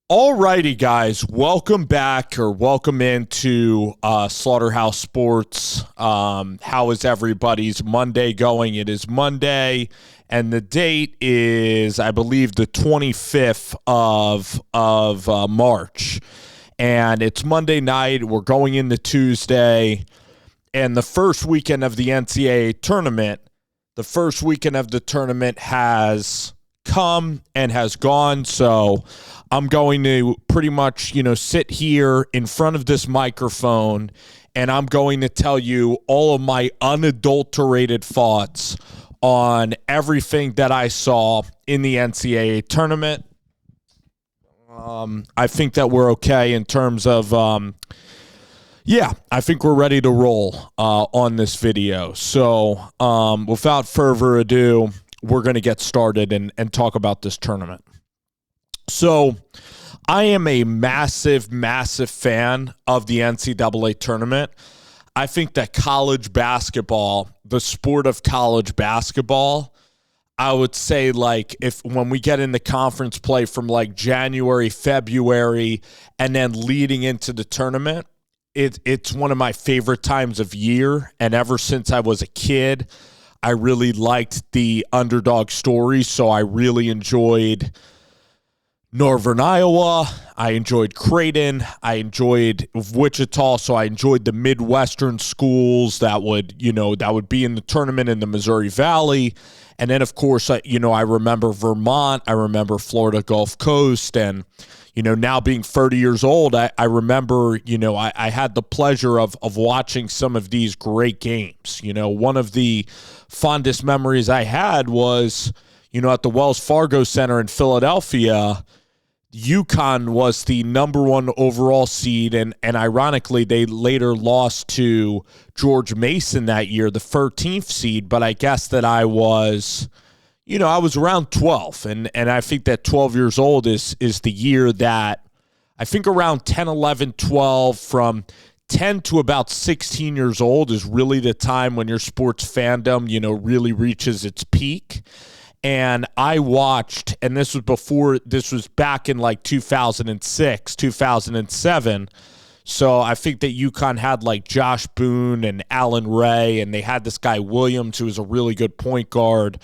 Alrighty, guys, welcome back or welcome into Slaughterhouse Sports. How is everybody's Monday going? It is Monday, and the date is, I believe, the 25th of March, and it's Monday night. We're going into Tuesday, and the first weekend of the NCAA Tournament, the first weekend of the tournament has come and has gone, so I'm going to pretty much, sit here in front of this microphone, and I'm going to tell you all of my unadulterated thoughts on everything that I saw in the NCAA tournament. I think that we're okay in terms of, I think we're ready to roll on this video. So without further ado, we're going to get started and talk about this tournament. So I am a massive, massive fan of the NCAA tournament. I think that college basketball, the sport of college basketball, I would say when we get into conference play from January, February, and then leading into the tournament, it's one of my favorite times of year. And ever since I was a kid, I really liked the underdog story. So I really enjoyed Northern Iowa, I enjoyed Creighton, I enjoyed Wichita, so I enjoyed the Midwestern schools that would be in the tournament in the Missouri Valley. And then, of course, I remember Vermont, I remember Florida Gulf Coast, and, now being 30 years old, I remember, I had the pleasure of watching some of these great games. One of the fondest memories I had was, at the Wells Fargo Center in Philadelphia. UConn was the number one overall seed, and ironically, they later lost to George Mason that year, the 13th seed, but I guess that I was around 12, and I think that 12 years old is the year that, I think around 10, 11, 12, from 10 to about 16 years old is really the time when your sports fandom, really reaches its peak. And I watched, and this was back in 2006, 2007. So I think that UConn had Josh Boone and Allen Ray, and they had this guy Williams, who was a really good point guard.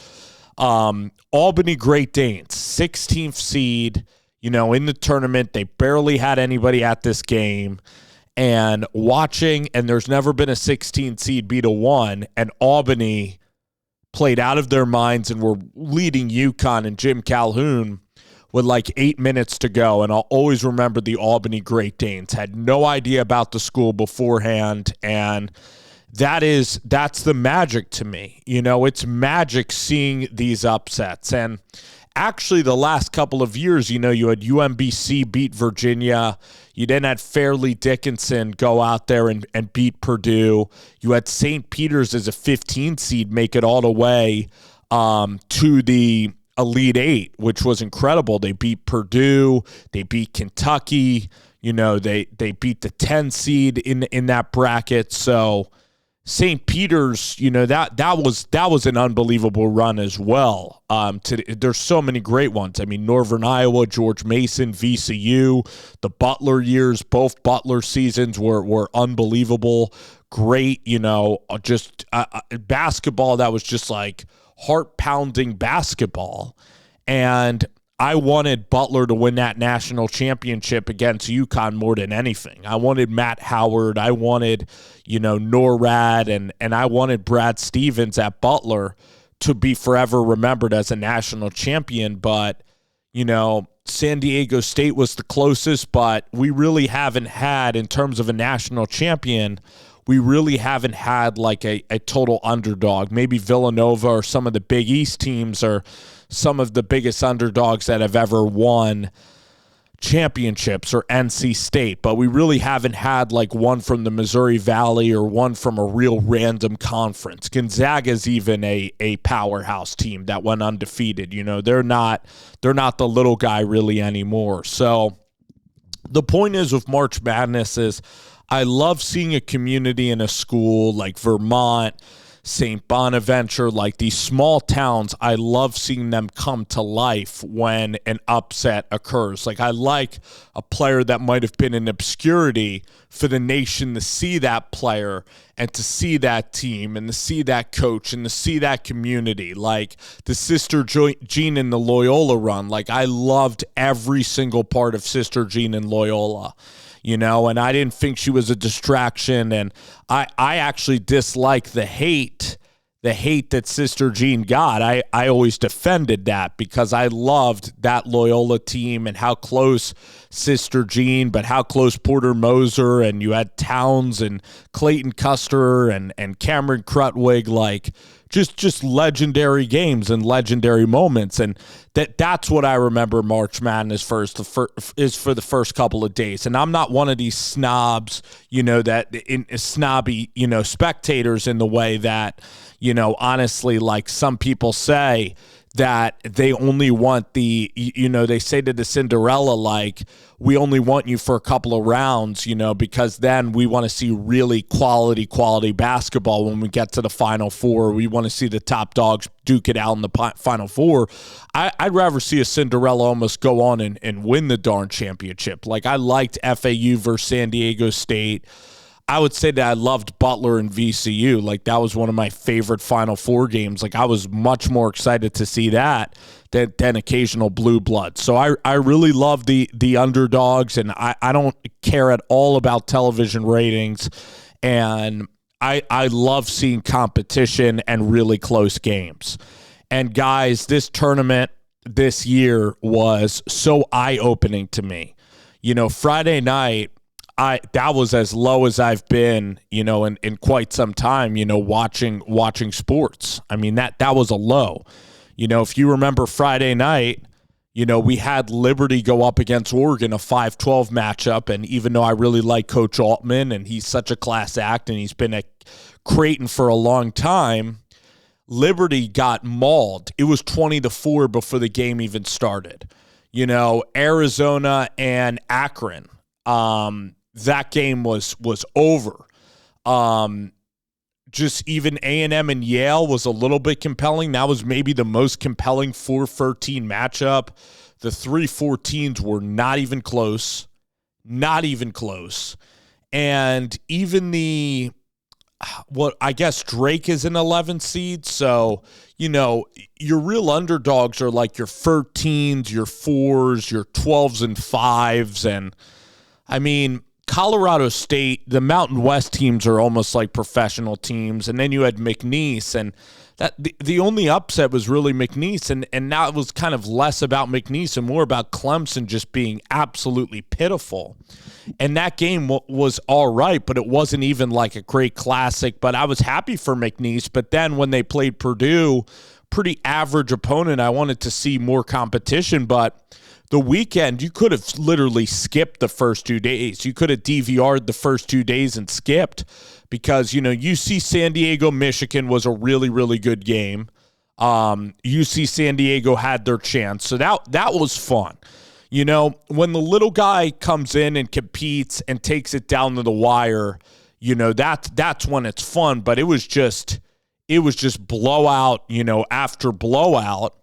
Albany Great Danes, 16th seed, in the tournament. They barely had anybody at this game. And watching, and there's never been a 16 seed beat a 1, and Albany played out of their minds and were leading UConn and Jim Calhoun with 8 minutes to go. And I'll always remember the Albany Great Danes. Had no idea about the school beforehand, and that's the magic to me. It's magic seeing these upsets. And actually the last couple of years, you had UMBC beat Virginia. You then had Fairleigh Dickinson go out there and beat Purdue. You had St. Peter's as a 15 seed make it all the way to the Elite Eight, which was incredible. They beat Purdue. They beat Kentucky. They beat the 10 seed in that bracket. So St. Peter's, that was an unbelievable run as well. There's so many great ones. I mean, Northern Iowa, George Mason, VCU, the Butler years, both Butler seasons were unbelievable. Great, just basketball that was just heart-pounding basketball. And I wanted Butler to win that national championship against UConn more than anything. I wanted Matt Howard. I wanted, Norrad, and I wanted Brad Stevens at Butler to be forever remembered as a national champion. But, San Diego State was the closest, but we really haven't had, in terms of a national champion, we really haven't had a total underdog. Maybe Villanova or some of the Big East teams are some of the biggest underdogs that have ever won championships, or NC State, but we really haven't had one from the Missouri Valley or one from a real random conference. Gonzaga's even a powerhouse team that went undefeated. They're not the little guy really anymore. So the point is with March Madness is I love seeing a community in a school like Vermont, St. Bonaventure, like these small towns, I love seeing them come to life when an upset occurs. Like I like a player that might have been in obscurity for the nation to see that player and to see that team and to see that coach and to see that community. Like the Sister Jean and the Loyola run, like I loved every single part of Sister Jean and Loyola. And I didn't think she was a distraction. And I actually dislike the hate that Sister Jean got. I always defended that because I loved that Loyola team and how close Sister Jean, but how close Porter Moser, and you had Towns and Clayton Custer and Cameron Crutwig, like just legendary games and legendary moments. And that's what I remember March Madness is for the first couple of days. And I'm not one of these snobs, snobby, spectators in the way that, honestly, like some people say that they only want they say to the Cinderella, like, we only want you for a couple of rounds, because then we want to see really quality basketball when we get to the Final Four. We want to see the top dogs duke it out in the Final Four. I'd rather see a Cinderella almost go on and win the darn championship. Like, I liked FAU versus San Diego State. I would say that I loved Butler and VCU. Like, that was one of my favorite Final Four games. Like, I was much more excited to see that than occasional blue blood. So I really love the underdogs, and I don't care at all about television ratings. And I love seeing competition and really close games. And guys, this tournament this year was so eye-opening to me. Friday night, that was as low as I've been, in quite some time, watching sports. I mean, that was a low. If you remember Friday night, we had Liberty go up against Oregon, a 5-12 matchup. And even though I really like Coach Altman and he's such a class act and he's been at Creighton for a long time, Liberty got mauled. It was 20-4 before the game even started. Arizona and Akron. That game was over. Just even A&M and Yale was a little bit compelling. That was maybe the most compelling 4-13 matchup. The 3-14s were not even close. Not even close. And even I guess Drake is an 11 seed. So, your real underdogs are like your 13s, your 4s, your 12s and 5s. And I mean, Colorado State, the Mountain West teams are almost like professional teams. And then you had McNeese, and that the only upset was really McNeese. And now it was kind of less about McNeese and more about Clemson just being absolutely pitiful. And that game was all right, but it wasn't even like a great classic. But I was happy for McNeese. But then when they played Purdue, pretty average opponent, I wanted to see more competition. But the weekend, you could have literally skipped the first 2 days. You could have DVR'd the first 2 days and skipped because, UC San Diego, Michigan was a really, really good game. UC San Diego had their chance. So that was fun. When the little guy comes in and competes and takes it down to the wire, that's when it's fun. But it was just blowout, after blowout.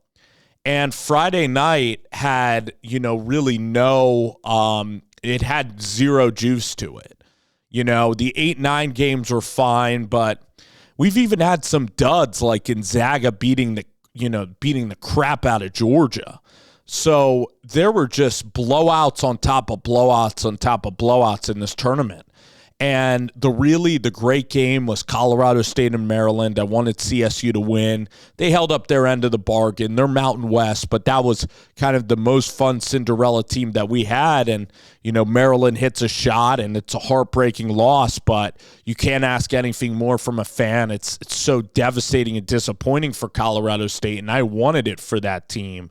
And Friday night had, really it had zero juice to it. The 8-9 games were fine, but we've even had some duds like Gonzaga beating the crap out of Georgia. So there were just blowouts on top of blowouts on top of blowouts in this tournament. And the great game was Colorado State and Maryland. I wanted CSU to win. They held up their end of the bargain. They're Mountain West, but that was kind of the most fun Cinderella team that we had. And, Maryland hits a shot, and it's a heartbreaking loss, but you can't ask anything more from a fan. It's so devastating and disappointing for Colorado State, and I wanted it for that team.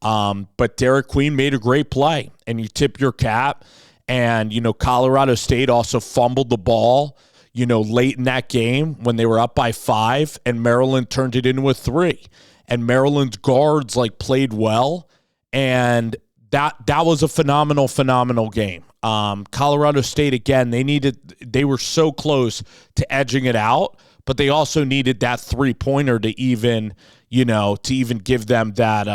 But Derek Queen made a great play, and you tip your cap. And, Colorado State also fumbled the ball, late in that game when they were up by 5, and Maryland turned it into a 3. And Maryland's guards, played well, and that was a phenomenal game. Colorado State, again, they were so close to edging it out, but they also needed that three-pointer to even give them that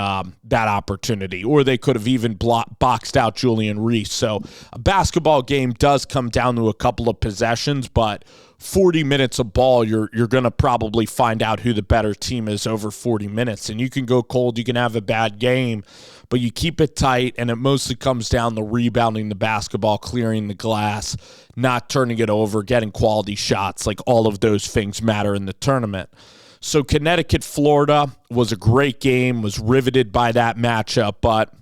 opportunity, or they could have even boxed out Julian Reese. So a basketball game does come down to a couple of possessions, but 40 minutes of ball, you're going to probably find out who the better team is over 40 minutes. And you can go cold, you can have a bad game, but you keep it tight, and it mostly comes down to rebounding the basketball, clearing the glass, not turning it over, getting quality shots. Like, all of those things matter in the tournament. So Connecticut, Florida was a great game, was riveted by that matchup, but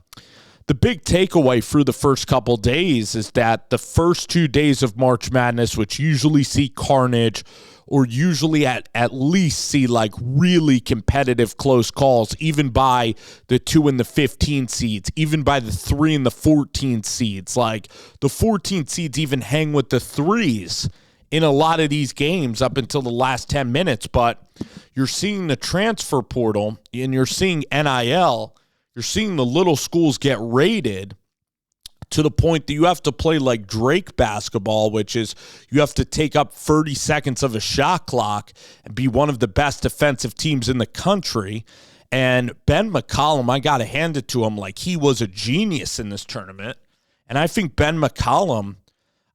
the big takeaway through the first couple days is that the first 2 days of March Madness, which usually see carnage or usually at least see like really competitive close calls, even by the 2 and the 15 seeds, even by the 3 and the 14 seeds. Like, the 14 seeds even hang with the 3s in a lot of these games up until the last 10 minutes. But you're seeing the transfer portal and you're seeing NIL. You're seeing the little schools get rated to the point that you have to play like Drake basketball, which is you have to take up 30 seconds of a shot clock and be one of the best defensive teams in the country. And Ben McCollum, I got to hand it to him, like, he was a genius in this tournament. And I think Ben McCollum,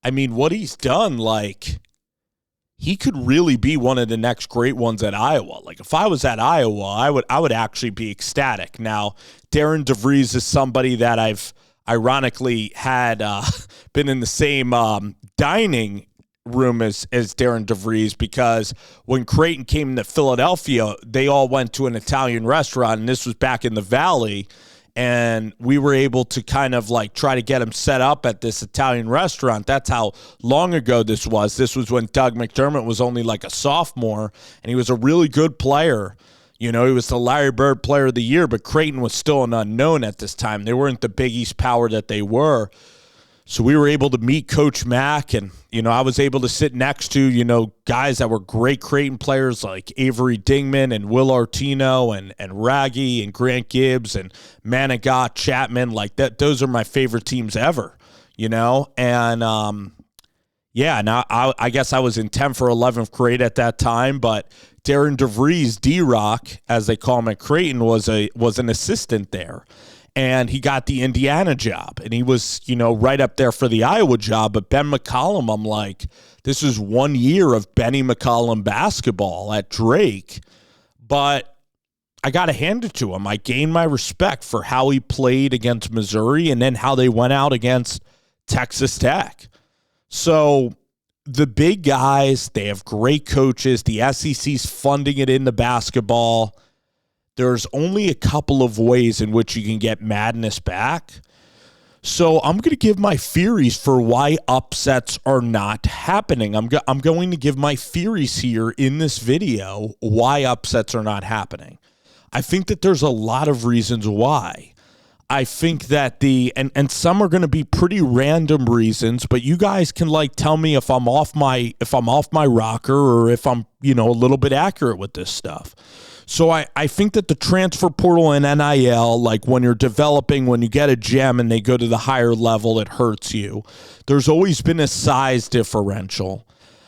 I mean, what he's done, like, he could really be one of the next great ones at Iowa. Like, if I was at Iowa, I would actually be ecstatic. Now, Darren DeVries is somebody that I've ironically had been in the same dining room as Darren DeVries, because when Creighton came to Philadelphia, they all went to an Italian restaurant, and this was back in the Valley. And we were able to kind of like try to get him set up at this Italian restaurant. That's how long ago this was. This was when Doug McDermott was only like a sophomore, and he was a really good player. You know, he was the Larry Bird Player of the Year, but Creighton was still an unknown at this time. They weren't the Big East power that they were. So we were able to meet Coach Mack, and, you know, I was able to sit next to, you know, guys that were great Creighton players like Avery Dingman and Will Artino and Raggy and Grant Gibbs and Manigat, Chapman. Like, that, those are my favorite teams ever, you know? And, yeah, now I guess I was in 10 for 11th grade at that time, but Darren DeVries, D-Rock, as they call him at Creighton, was an assistant there. And he got the Indiana job, and he was, you know, right up there for the Iowa job. But Ben McCollum, I'm like, this is 1 year of Benny McCollum basketball at Drake. But I got to hand it to him. I gained my respect for how he played against Missouri and then how they went out against Texas Tech. So the big guys, they have great coaches. The SEC's funding it into basketball. There's only a couple of ways in which you can get madness back. So I'm going to give my theories for why upsets are not happening. I'm going to give my theories here in this video why upsets are not happening. I think that there's a lot of reasons why. I think that and some are going to be pretty random reasons, but you guys can like tell me if I'm off my rocker or if I'm, you know, a little bit accurate with this stuff. So I think that the transfer portal and NIL, like when you're developing, when you get a gem and they go to the higher level, it hurts you. There's always been a size differential.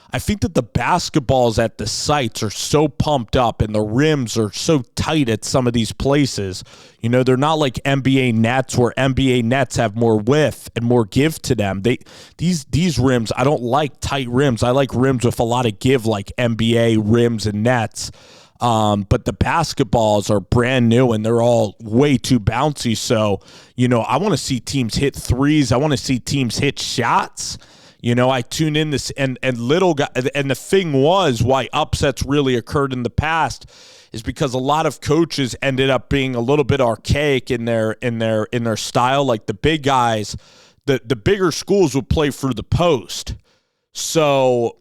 I think that the basketballs at the sites are so pumped up and the rims are so tight at some of these places. You know, they're not like NBA nets, where NBA nets have more width and more give to them. These rims, I don't like tight rims. I like rims with a lot of give, like NBA rims and nets. But the basketballs are brand new and they're all way too bouncy. So, you know, I want to see teams hit threes. I want to see teams hit shots. You know, I tune in this and little guy, and the thing was why upsets really occurred in the past is because a lot of coaches ended up being a little bit archaic in their style. Like the big guys, the bigger schools would play through the post. So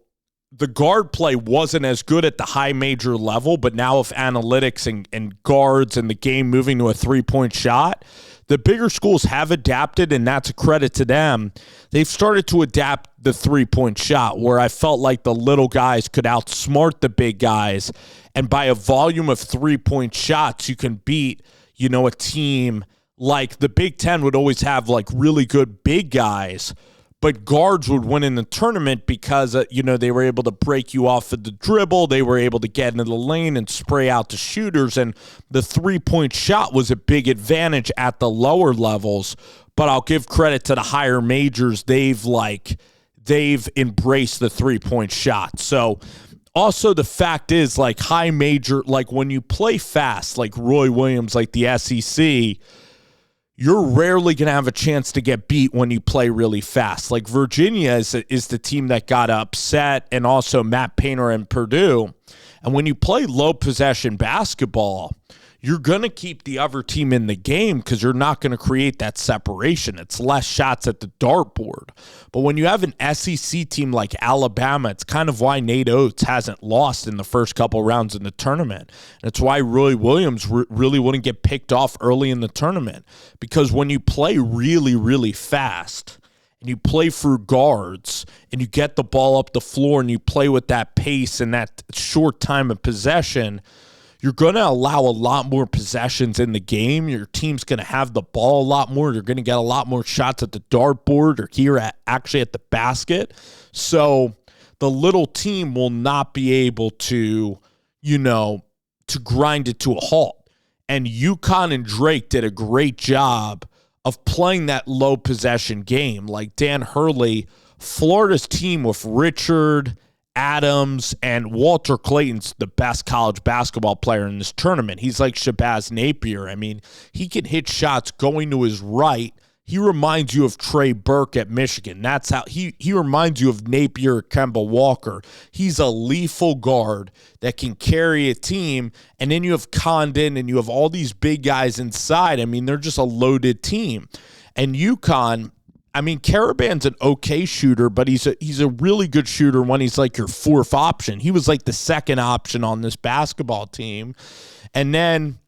the guard play wasn't as good at the high major level, but now with analytics and guards and the game moving to a three-point shot, the bigger schools have adapted, and that's a credit to them. They've started to adapt the three-point shot, where I felt like the little guys could outsmart the big guys, and by a volume of three-point shots, you can beat, you know, a team like the Big Ten would always have like really good big guys, but guards would win in the tournament because, they were able to break you off at the dribble. They were able to get into the lane and spray out the shooters, and the three-point shot was a big advantage at the lower levels. But I'll give credit to the higher majors. They've embraced the three-point shot. So also the fact is, like, high major, like when you play fast, like Roy Williams, like the SEC, you're rarely going to have a chance to get beat when you play really fast. Like Virginia is the team that got upset, and also Matt Painter and Purdue. And when you play low possession basketball, you're going to keep the other team in the game because you're not going to create that separation. It's less shots at the dartboard. But when you have an SEC team like Alabama, it's kind of why Nate Oates hasn't lost in the first couple rounds in the tournament. And it's why Roy Williams really wouldn't get picked off early in the tournament. Because when you play really, really fast and you play through guards and you get the ball up the floor and you play with that pace and that short time of possession, you're going to allow a lot more possessions in the game. Your team's going to have the ball a lot more. You're going to get a lot more shots at the dartboard or here at the basket. So the little team will not be able to, to grind it to a halt. And UConn and Drake did a great job of playing that low possession game. Like Dan Hurley, Florida's team with Richard, Adams, and Walter Clayton's the best college basketball player in this tournament. He's like Shabazz Napier. I mean, he can hit shots going to his right. He reminds you of Trey Burke at Michigan. That's how he reminds you of Napier, Kemba Walker. He's a lethal guard that can carry a team. And then you have Condon and you have all these big guys inside. I mean, they're just a loaded team. And UConn, I mean, Caravan's an okay shooter, but he's a really good shooter when he's like your fourth option. He was like the second option on this basketball team. And then,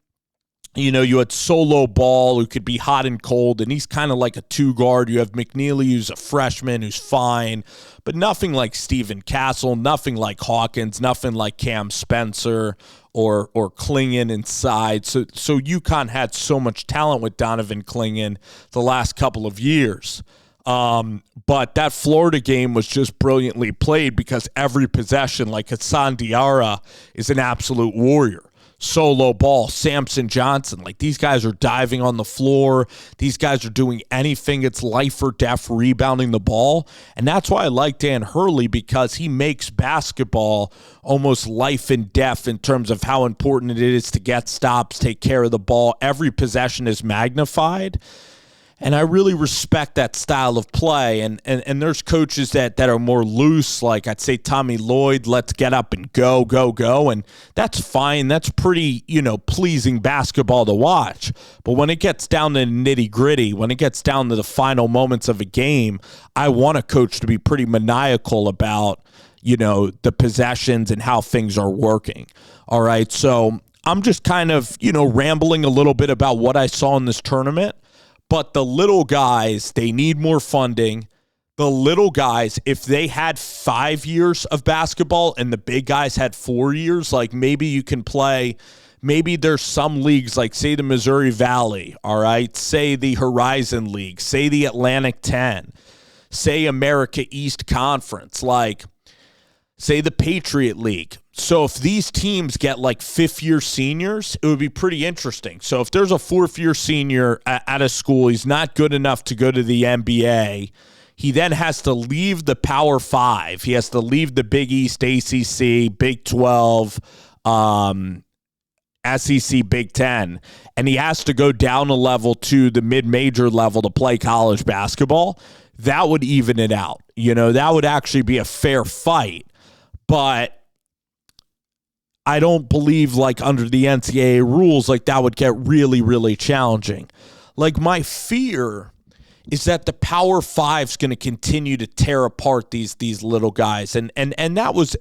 you had Solo Ball, who could be hot and cold, and he's kind of like a two-guard. You have McNeely, who's a freshman, who's fine, but nothing like Stephen Castle, nothing like Hawkins, nothing like Cam Spencer or Clingan inside. So UConn had so much talent with Donovan Clingan the last couple of years. But that Florida game was just brilliantly played because every possession, like Hassan Diarra, is an absolute warrior. Solo Ball, Samson Johnson, like these guys are diving on the floor. These guys are doing anything. It's life or death rebounding the ball. And that's why I like Dan Hurley, because he makes basketball almost life and death in terms of how important it is to get stops, take care of the ball. Every possession is magnified. And I really respect that style of play. And there's coaches that are more loose, like I'd say Tommy Lloyd, let's get up and go. And that's fine. That's pretty, pleasing basketball to watch. But when it gets down to nitty gritty, when it gets down to the final moments of a game, I want a coach to be pretty maniacal about, the possessions and how things are working. All right. So I'm just kind of, rambling a little bit about what I saw in this tournament. But the little guys, they need more funding. The little guys, if they had 5 years of basketball and the big guys had 4 years, like maybe you can play, maybe there's some leagues like, say, the Missouri Valley, all right? Say the Horizon League, say the Atlantic 10, say America East Conference, like say the Patriot League. So if these teams get like fifth-year seniors, it would be pretty interesting. So if there's a fourth-year senior at a school, he's not good enough to go to the NBA. He then has to leave the Power Five. He has to leave the Big East, ACC, Big 12, SEC, Big 10, and he has to go down a level to the mid-major level to play college basketball. That would even it out. That would actually be a fair fight. But I don't believe, like, under the NCAA rules, like, that would get really, really challenging. Like, my fear is that the Power Five's going to continue to tear apart these little guys, and that was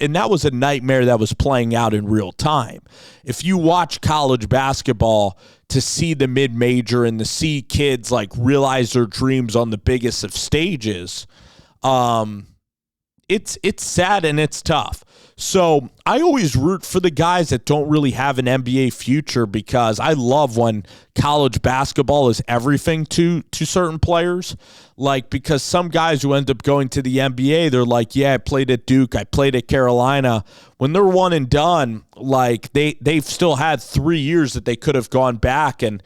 a nightmare that was playing out in real time. If you watch college basketball, to see the mid-major and to see kids like realize their dreams on the biggest of stages, it's sad and it's tough. So I always root for the guys that don't really have an NBA future, because I love when college basketball is everything to certain players. Like, because some guys who end up going to the NBA, they're like, yeah, I played at Duke, I played at Carolina. When they're one and done, like they've still had 3 years that they could have gone back and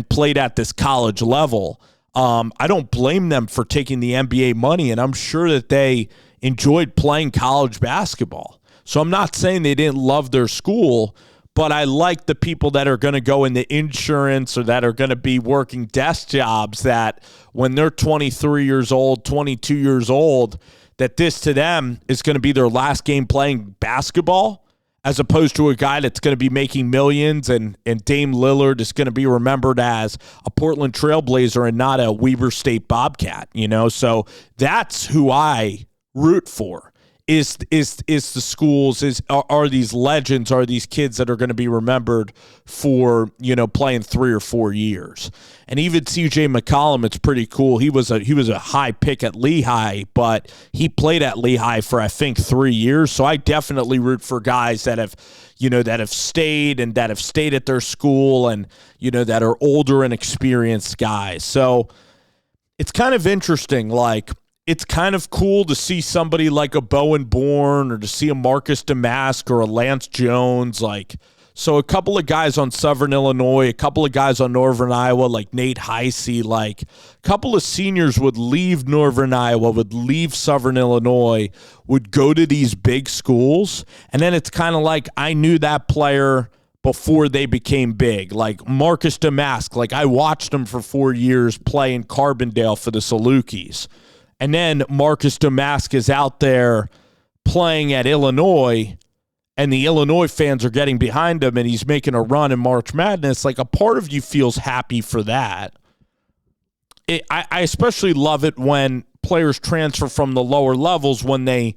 played at this college level. I don't blame them for taking the NBA money, and I'm sure that they enjoyed playing college basketball. So I'm not saying they didn't love their school, but I like the people that are going to go into insurance or that are going to be working desk jobs, that when they're 23 years old, 22 years old, that this to them is going to be their last game playing basketball, as opposed to a guy that's going to be making millions, and Dame Lillard is going to be remembered as a Portland Trailblazer and not a Weber State Bobcat, So that's who I root for. Is the schools, are these legends, are these kids that are going to be remembered for, playing 3 or 4 years. And even CJ McCollum, it's pretty cool. He was a high pick at Lehigh, but he played at Lehigh for, I think, 3 years. So I definitely root for guys that have stayed and that have stayed at their school, and, that are older and experienced guys. So it's kind of interesting, like, it's kind of cool to see somebody like a Bowen Bourne, or to see a Marcus Damask or a Lance Jones. So a couple of guys on Southern Illinois, a couple of guys on Northern Iowa, like Nate Heisey, like a couple of seniors would leave Northern Iowa, would leave Southern Illinois, would go to these big schools. And then it's kind of like, I knew that player before they became big. Like Marcus Damask, like I watched him for 4 years play in Carbondale for the Salukis. And then Marcus Damask is out there playing at Illinois, and the Illinois fans are getting behind him, and he's making a run in March Madness. Like, a part of you feels happy for that. I especially love it when players transfer from the lower levels when they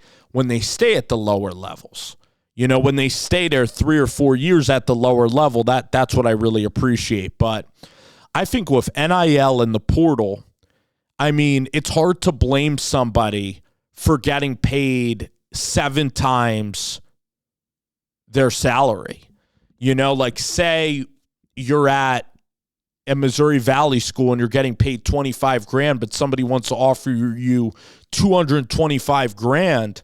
stay at the lower levels. When they stay there 3 or 4 years at the lower level, that's what I really appreciate. But I think with NIL and the portal, I mean, it's hard to blame somebody for getting paid 7 times their salary. Like, say you're at a Missouri Valley school and you're getting paid $25,000, but somebody wants to offer you $225,000.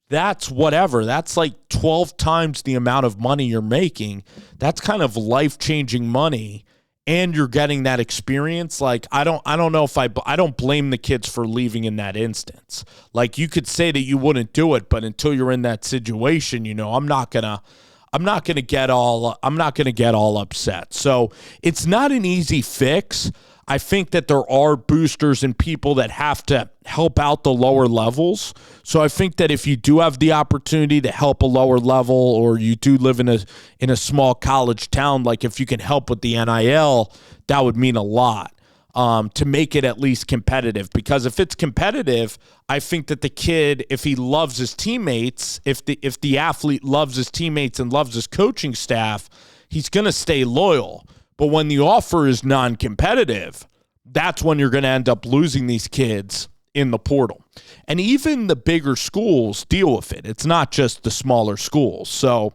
That's whatever. That's like 12 times the amount of money you're making. That's kind of life-changing money. And you're getting that experience. Like, I don't know if I don't blame the kids for leaving in that instance. Like, you could say that you wouldn't do it, but until you're in that situation, I'm not gonna get all upset. So it's not an easy fix. I think that there are boosters and people that have to help out the lower levels. So I think that if you do have the opportunity to help a lower level, or you do live in a small college town, like if you can help with the NIL, that would mean a lot to make it at least competitive. Because if it's competitive, I think that the kid, if he loves his teammates, if the athlete loves his teammates and loves his coaching staff, he's going to stay loyal. But when the offer is non-competitive, that's when you're going to end up losing these kids in the portal. And even the bigger schools deal with it. It's not just the smaller schools. So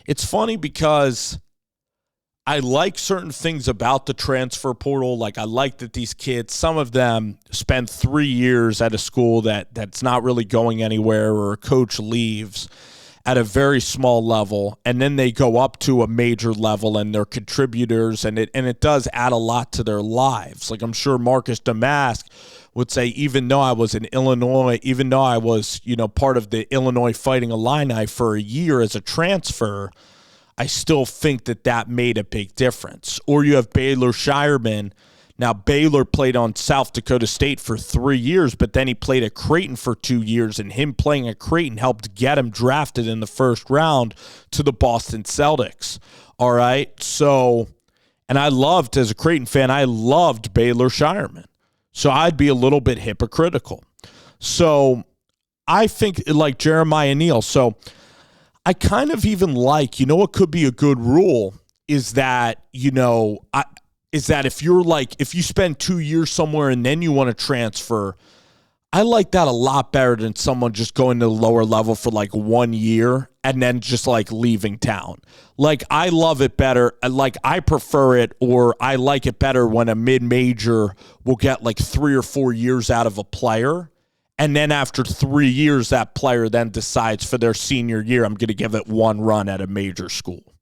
it's funny because I like certain things about the transfer portal. Like, I like that these kids, some of them spend 3 years at a school that's not really going anywhere, or a coach leaves at a very small level, and then they go up to a major level and they're contributors, and it does add a lot to their lives. Like, I'm sure Marcus Damask would say, even though I was in Illinois, even though I was, part of the Illinois Fighting Illini for a year as a transfer, I still think that made a big difference. Or you have Baylor Shireman. Now, Baylor played on South Dakota State for 3 years, but then he played at Creighton for 2 years, and him playing at Creighton helped get him drafted in the first round to the Boston Celtics. All right? So, and as a Creighton fan, I loved Baylor Shireman. So I'd be a little bit hypocritical. So I think like Jeremiah Neal. So I kind of even like, what could be a good rule is that, if you spend 2 years somewhere and then you want to transfer, I like that a lot better than someone just going to the lower level for like 1 year and then just like leaving town. Like, I love it better. Like, I prefer it, or I like it better when a mid-major will get like 3 or 4 years out of a player. And then after 3 years, that player then decides for their senior year, I'm going to give it one run at a major school.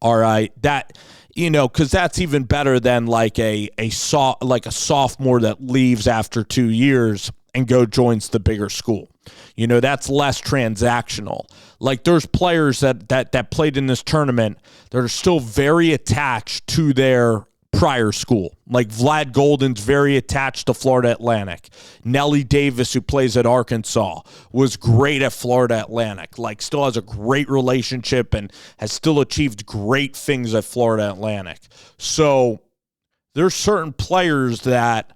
All right. That, because that's even better than like a sophomore that leaves after 2 years and joins the bigger school. That's less transactional. Like, there's players that played in this tournament that are still very attached to their prior school. Like, Vlad Golden's very attached to Florida Atlantic. Nelly Davis, who plays at Arkansas, was great at Florida Atlantic. Like, still has a great relationship and has still achieved great things at Florida Atlantic. So there's certain players that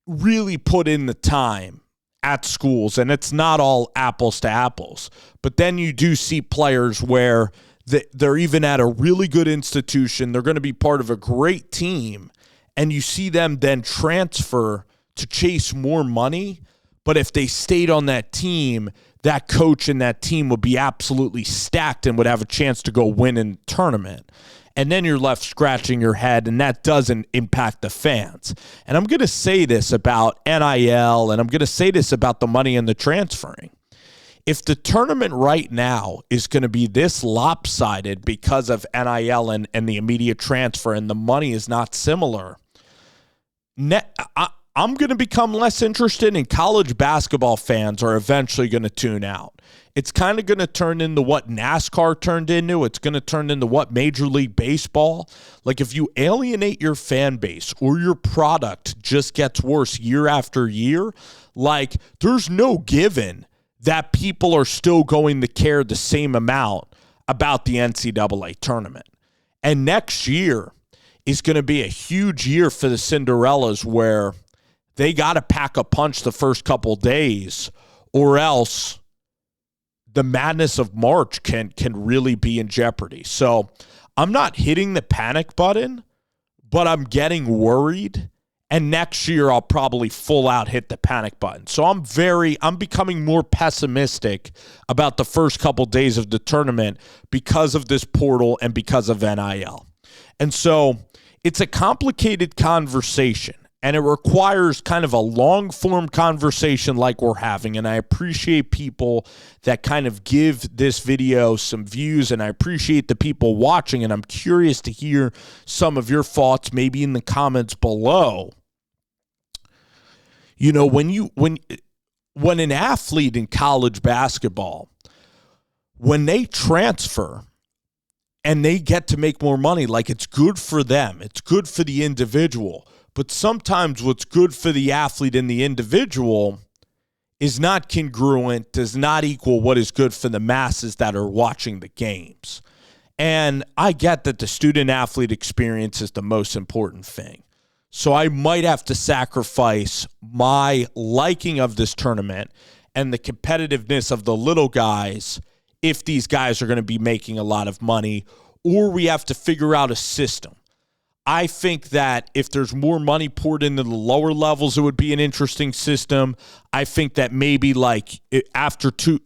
really put in the time at schools, and it's not all apples to apples. But then you do see players where they're even at a really good institution, they're going to be part of a great team, and you see them then transfer to chase more money. But if they stayed on that team, that coach and that team would be absolutely stacked and would have a chance to go win in the tournament. And then you're left scratching your head, and that doesn't impact the fans. And I'm going to say this about NIL, and I'm going to say this about the money and the transferring. If the tournament right now is going to be this lopsided because of NIL and the immediate transfer, and the money is not similar, I'm going to become less interested, and college basketball fans are eventually going to tune out. It's kind of going to turn into what NASCAR turned into. It's going to turn into what Major League Baseball. Like, if you alienate your fan base or your product just gets worse year after year, like, there's no given that people are still going to care the same amount about the NCAA tournament. And next year is going to be a huge year for the Cinderellas, where they got to pack a punch the first couple days, or else the madness of March can really be in jeopardy. So I'm not hitting the panic button, but I'm getting worried. And next year I'll probably full out hit the panic button. So I'm becoming more pessimistic about the first couple days of the tournament because of this portal and because of NIL. And so it's a complicated conversation, and it requires kind of a long-form conversation like we're having. And I appreciate people that kind of give this video some views, and I appreciate the people watching, and I'm curious to hear some of your thoughts maybe in the comments below. When an athlete in college basketball, when they transfer and they get to make more money, like, it's good for them. It's good for the individual. But sometimes what's good for the athlete and the individual is not congruent, does not equal what is good for the masses that are watching the games. And I get that the student-athlete experience is the most important thing. So I might have to sacrifice my liking of this tournament and the competitiveness of the little guys if these guys are going to be making a lot of money, or we have to figure out a system. I think that if there's more money poured into the lower levels, it would be an interesting system. I think that maybe after 2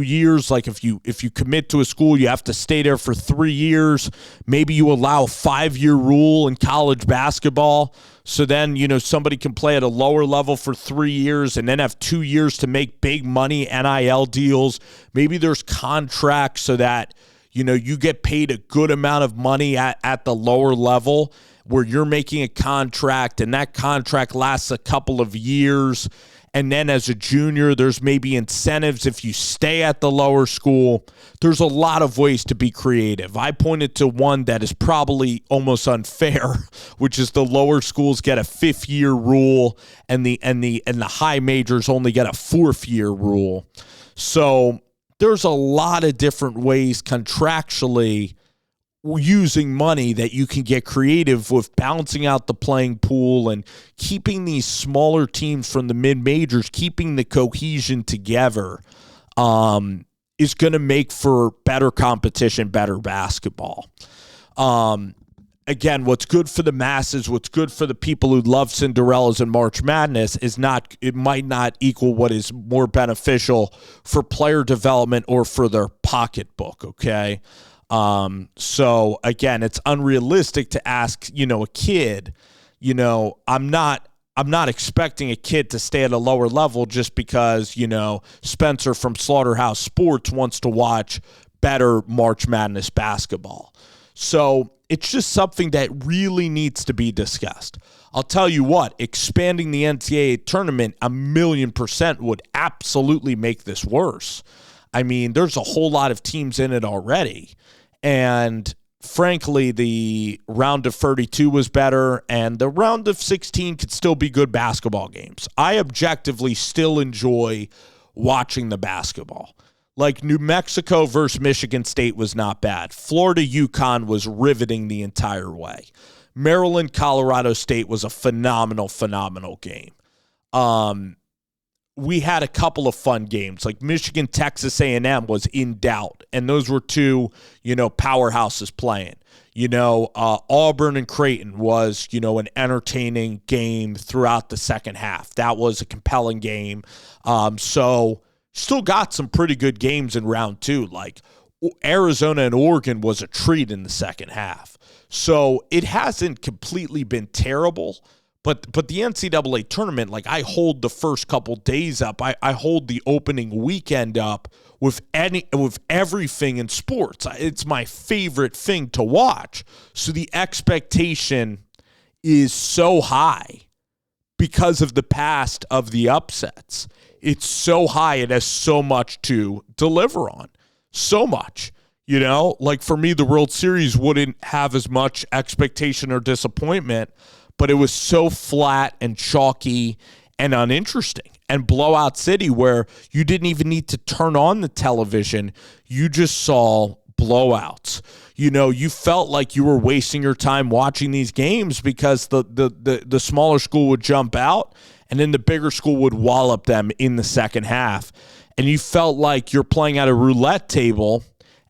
years, like if you commit to a school, you have to stay there for 3 years. Maybe you allow a 5-year rule in college basketball. So then, somebody can play at a lower level for 3 years and then have 2 years to make big money NIL deals. Maybe there's contracts so that you get paid a good amount of money at the lower level, where you're making a contract and that contract lasts a couple of years. And then as a junior, there's maybe incentives if you stay at the lower school. There's a lot of ways to be creative. I pointed to one that is probably almost unfair, which is the lower schools get a 5th-year rule and the high majors only get a 4th-year rule. So there's a lot of different ways contractually using money that you can get creative with, balancing out the playing pool and keeping these smaller teams from the mid-majors, keeping the cohesion together, is going to make for better competition, better basketball. again, what's good for the masses, what's good for the people who love Cinderellas and March Madness it might not equal what is more beneficial for player development or for their pocketbook, okay? So again, it's unrealistic to ask, a kid, I'm not expecting a kid to stay at a lower level just because, Spencer from Slaughterhouse Sports wants to watch better March Madness basketball. So it's just something that really needs to be discussed. I'll tell you what, expanding the NCAA tournament 1,000,000% would absolutely make this worse. I mean, there's a whole lot of teams in it already. And frankly, the round of 32 was better, and the round of 16 could still be good basketball games. I objectively still enjoy watching the basketball. Like New Mexico versus Michigan State was not bad. Florida UConn was riveting the entire way. Maryland Colorado State was a phenomenal game. We had a couple of fun games. Like Michigan Texas A&M was in doubt, and those were two, powerhouses playing. Auburn and Creighton was, an entertaining game throughout the second half. That was a compelling game. So still got some pretty good games in round two. Like Arizona and Oregon was a treat in the second half. So it hasn't completely been terrible. But the NCAA tournament, like I hold the first couple days up. I hold the opening weekend up with everything in sports. It's my favorite thing to watch. So the expectation is so high because of the past of the upsets. It's so high. It has so much to deliver on. So much. Like for me, the World Series wouldn't have as much expectation or disappointment, but it was so flat and chalky and uninteresting. And Blowout City, where you didn't even need to turn on the television, you just saw blowouts. You felt like you were wasting your time watching these games because the smaller school would jump out and then the bigger school would wallop them in the second half. And you felt like you're playing at a roulette table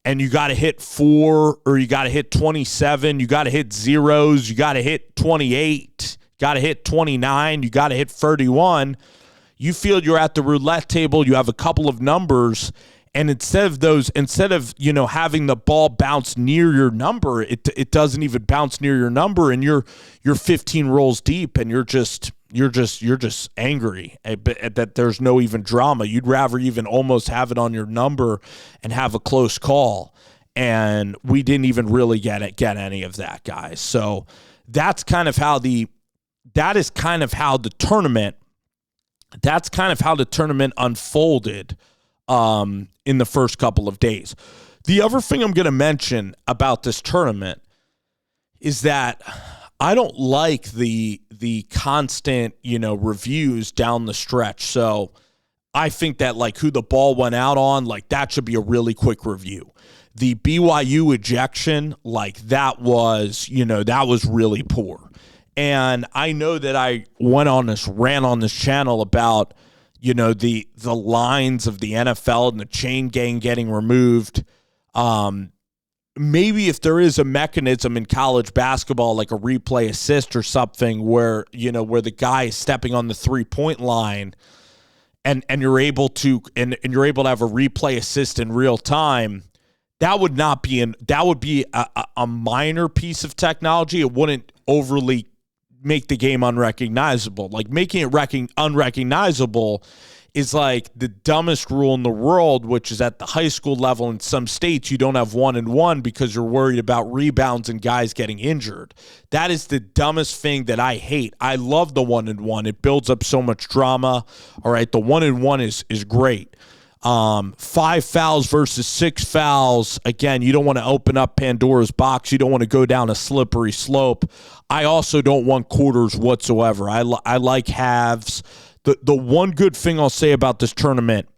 and you got to hit 4 or you got to hit 27, you got to hit zeros, you got to hit 28, got to hit 29, you got to hit 31. You feel you're at the roulette table, you have a couple of numbers, and instead of having the ball bounce near your number, it doesn't even bounce near your number, and you're 15 rolls deep, and you're just angry that there's no even drama. You'd rather even almost have it on your number and have a close call, and we didn't even really get any of that, guys. So that's kind of how the tournament unfolded in the first couple of days. The other thing I'm going to mention about this tournament is that I don't like the constant, reviews down the stretch. So I think that like who the ball went out on, like that should be a really quick review. The BYU ejection, like that was really poor. And I know that I ran on this channel about, the lines of the NFL and the chain gang getting removed. Maybe if there is a mechanism in college basketball, like a replay assist or something where the guy is stepping on the 3-point line and you're able to have a replay assist in real time, that would be a minor piece of technology. It wouldn't overly make the game unrecognizable. Like making it unrecognizable is like the dumbest rule in the world, which is at the high school level in some states, you don't have 1-and-1 because you're worried about rebounds and guys getting injured. That is the dumbest thing that I hate. I love the 1-and-1. It builds up so much drama. All right, the 1-and-1 is great. 5 fouls versus 6 fouls. Again, you don't want to open up Pandora's box. You don't want to go down a slippery slope. I also don't want quarters whatsoever. I like halves. The one good thing I'll say about this tournament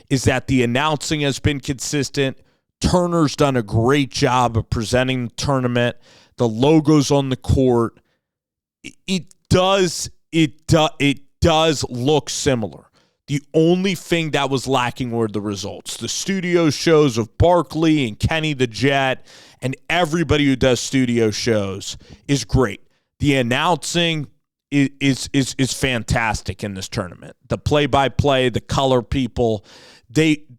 is that the announcing has been consistent. Turner's done a great job of presenting the tournament. The logos on the court, it does look similar. The only thing that was lacking were the results. The studio shows of Barkley and Kenny the Jet and everybody who does studio shows is great. The announcing is fantastic in this tournament. The play-by-play, the color people,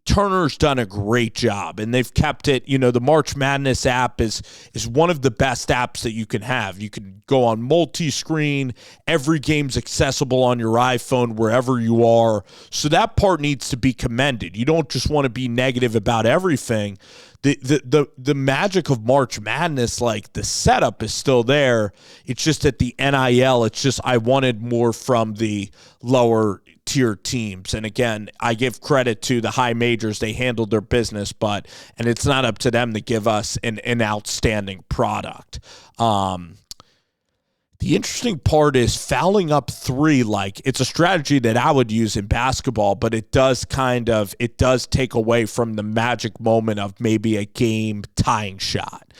Turner's done a great job, and they've kept it. The March Madness app is one of the best apps that you can have. You can go on multi-screen. Every game's accessible on your iPhone wherever you are. So that part needs to be commended. You don't just want to be negative about everything. The magic of March Madness, like the setup is still there. It's just at the NIL, it's just I wanted more from the lower tier teams. And again, I give credit to the high majors. They handled their business, and it's not up to them to give us an outstanding product. The interesting part is fouling up three. Like, it's a strategy that I would use in basketball, but it does take away from the magic moment of maybe a game tying shot.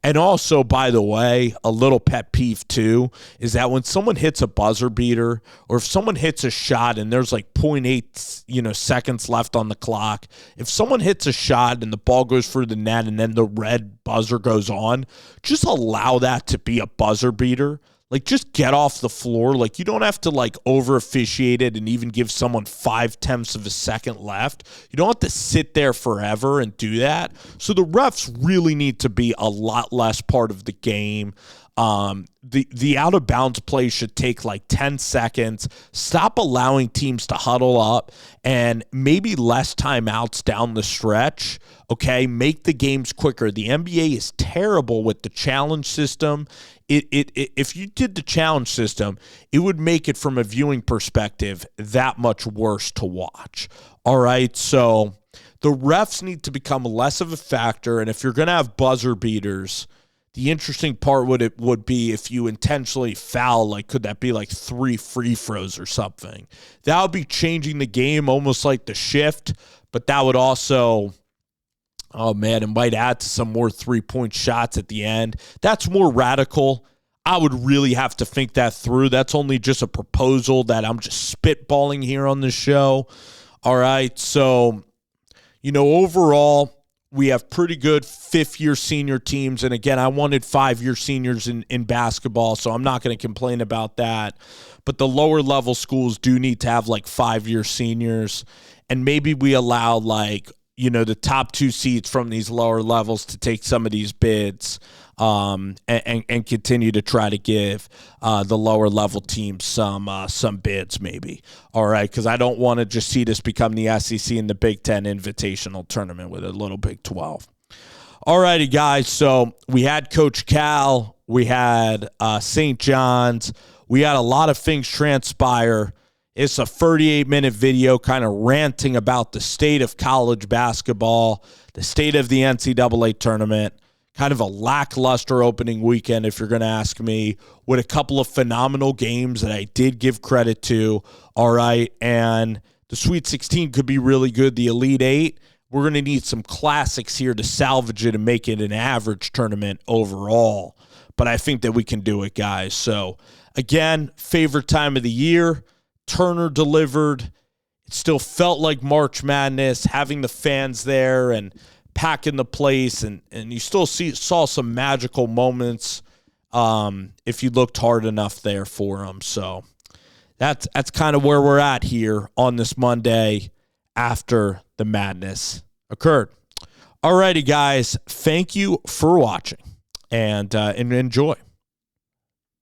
And also, by the way, a little pet peeve too is that when someone hits a buzzer beater, or if someone hits a shot and there's like 0.8 seconds left on the clock, if someone hits a shot and the ball goes through the net and then the red buzzer goes on, just allow that to be a buzzer beater. Like, just get off the floor. Like, you don't have to, like, over-officiate it and even give someone 0.5 of a second left. You don't have to sit there forever and do that. So the refs really need to be a lot less part of the game. The out-of-bounds play should take, like, 10 seconds. Stop allowing teams to huddle up, and maybe less timeouts down the stretch. Okay, make the games quicker. The NBA is terrible with the challenge system. If you did the challenge system, it would make it, from a viewing perspective, that much worse to watch. All right, so the refs need to become less of a factor, and if you're going to have buzzer beaters, the interesting part would be if you intentionally foul, like, could that be like 3 free throws or something? That would be changing the game, almost like the shift, but that would also, oh man, it might add to some more 3-point shots at the end. That's more radical. I would really have to think that through. That's only just a proposal that I'm just spitballing here on the show. All right, so, overall, we have pretty good fifth-year senior teams. And again, I wanted 5-year seniors in basketball, so I'm not going to complain about that. But the lower-level schools do need to have, like, 5-year seniors. And maybe we allow, like, the top 2 seeds from these lower levels to take some of these bids and continue to try to give the lower level teams some bids maybe. All right, because I don't want to just see this become the SEC and the Big Ten Invitational Tournament with a little Big 12. All righty, guys. So we had Coach Cal. We had St. John's. We had a lot of things transpire. It's a 38-minute video kind of ranting about the state of college basketball, the state of the NCAA tournament, kind of a lackluster opening weekend, if you're going to ask me, with a couple of phenomenal games that I did give credit to. All right, and the Sweet 16 could be really good. The Elite 8, we're going to need some classics here to salvage it and make it an average tournament overall. But I think that we can do it, guys. So, again, favorite time of the year. Turner delivered. It still felt like March Madness, having the fans there and packing the place, and you still saw some magical moments if you looked hard enough there for them. So that's kind of where we're at here on this Monday after the madness occurred. All righty, guys. Thank you for watching, and enjoy.